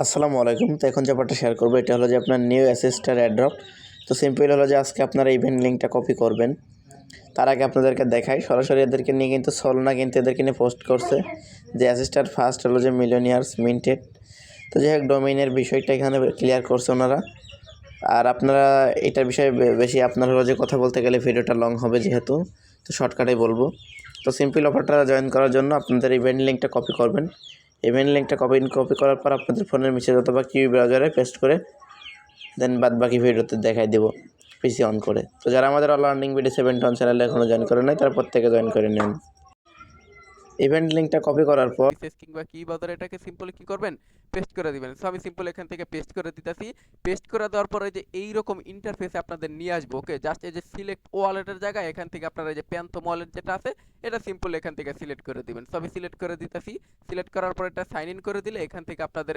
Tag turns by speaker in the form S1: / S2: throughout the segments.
S1: আসসালামু আলাইকুম। তো এখন যে ব্যাপারটা শেয়ার করবো এটা হলো যে আপনার নিউ অ্যাসেস্টার অ্যাড্রপ। তো সিম্পল হলো যে আজকে আপনারা ইভেন্ট লিঙ্কটা কপি করবেন। তার আগে আপনাদেরকে দেখাই, সরাসরি এদেরকে নিয়ে কিন্তু সলনা কিন্তু এদেরকে নিয়ে পোস্ট করছে যে অ্যাসেস্টার ফার্স্ট হলো যে মিলিয়নিয়ার্স মিন্টেড। তো যাই হোক, ডোমেইনের বিষয়টা এখানে ক্লিয়ার করছে ওনারা। আর আপনারা এটার বিষয়ে বেশি আপনার হলো যে কথা বলতে গেলে ভিডিওটা লং হবে যেহেতু, তো শর্টকাটেই বলবো। তো সিম্পল অফারটা জয়েন করার জন্য আপনাদের ইভেন্ট লিঙ্কটা কপি করবেন। ইভেন্ট লিঙ্কটা কপি করার পর আপনাদের ফোনের মেসেজ অথবা কিউ ব্রাউজারে পেস্ট করে দেন বাদ বাকি ভিডিওতে দেখাই দেবো পিসি অন করে। তো যারা আমাদের অল আর্নিং ভিডিও 7 চ্যানেলে এখনও জয়েন করে নাই তারা প্রত্যেকে জয়েন করে নেন। ইভেন্ট লিঙ্কটা কপি করার পর
S2: কিংবা কি বাজার এটাকে সিম্পলি কি করবেন, পেস্ট করে দিবেন। সো আমি সিম্পল এখান থেকে পেস্ট করে দিতেছি। পেস্ট করে দেওয়ার পরে যে এইরকম ইন্টারফেসে আপনাদের নিয়ে আসবো। ওকে, জাস্ট এই যে সিলেক্ট ওয়ালেটের জায়গায় এখান থেকে আপনারা এই যে প্যান্থম ওয়ালেট যেটা আছে এটা সিম্পল এখান থেকে সিলেক্ট করে দিবেন। সো আমি সিলেক্ট করে দিতেছি। সিলেক্ট করার পর এটা সাইন ইন করে দিলে এখান থেকে আপনাদের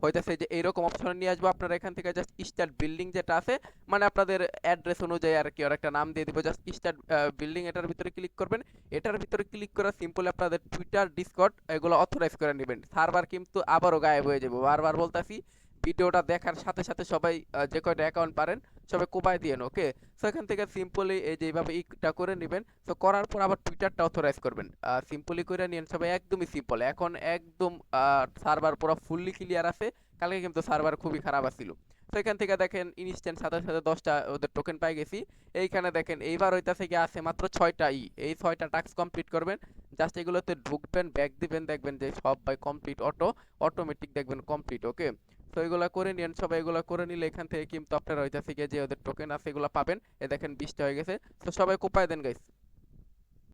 S2: হইতেছে যে এইরকম অপশন নিয়ে আসবো। আপনারা এখান থেকে জাস্ট স্টার্ট বিল্ডিং যেটা আছে, মানে আপনাদের অ্যাড্রেস অনুযায়ী আর কি ওর একটা নাম দিয়ে দিব, জাস্ট স্টার্ট বিল্ডিং এটার ভিতরে ক্লিক করবেন। এটার ভিতরে ক্লিক করা সিম্পল আপনাদের টুইটার ডিসকর্ড এগুলো অথরাইজ করে নেবেন। সার্ভার কিন্তু আবারও গায়েব হয়ে যাবে, বারবার বলতাছি। ভিডিওটা দেখার সাথে সাথে সবাই যে কয়টা অ্যাকাউন্ট পারেন সবাই কোপায় দিয়েন। ওকে, সো এখান থেকে সিম্পলি এই যে এইভাবে ইটা করে নেবেন। সো করার পর আবার টুইটারটা অথরাইজ করবেন। সিম্পলি করে নিন সবাই, একদমই সিম্পল। এখন একদম সার্ভার পুরো ফুললি ক্লিয়ার আছে। কালকে কিন্তু সার্ভার খুবই খারাপ আছিল। তো এখান থেকে দেখেন ইনস্ট্যান্ট সাথে সাথে 10টা ওদের টোকেন পাই গেছি। এইখানে দেখেন এইবার হইতাছে কি আছে মাত্র 6টা এই 6টা টাস্ক কমপ্লিট করবেন। জাস্ট এগুলোতে ঢুকবেন, ব্যাক দিবেন, দেখবেন যে সব বাই কমপ্লিট অটোমেটিক দেখবেন কমপ্লিট। ওকে, তো এগুলা করে নিন সবাই। এগুলা করে নিলে এখান থেকে কিন্তু আপনারা হইতাছে কি যে ওদের টোকেন আছে এগুলা পাবেন। এ দেখেন 20টা হয়ে গেছে। তো সবাই কোপায় দেন গাইস।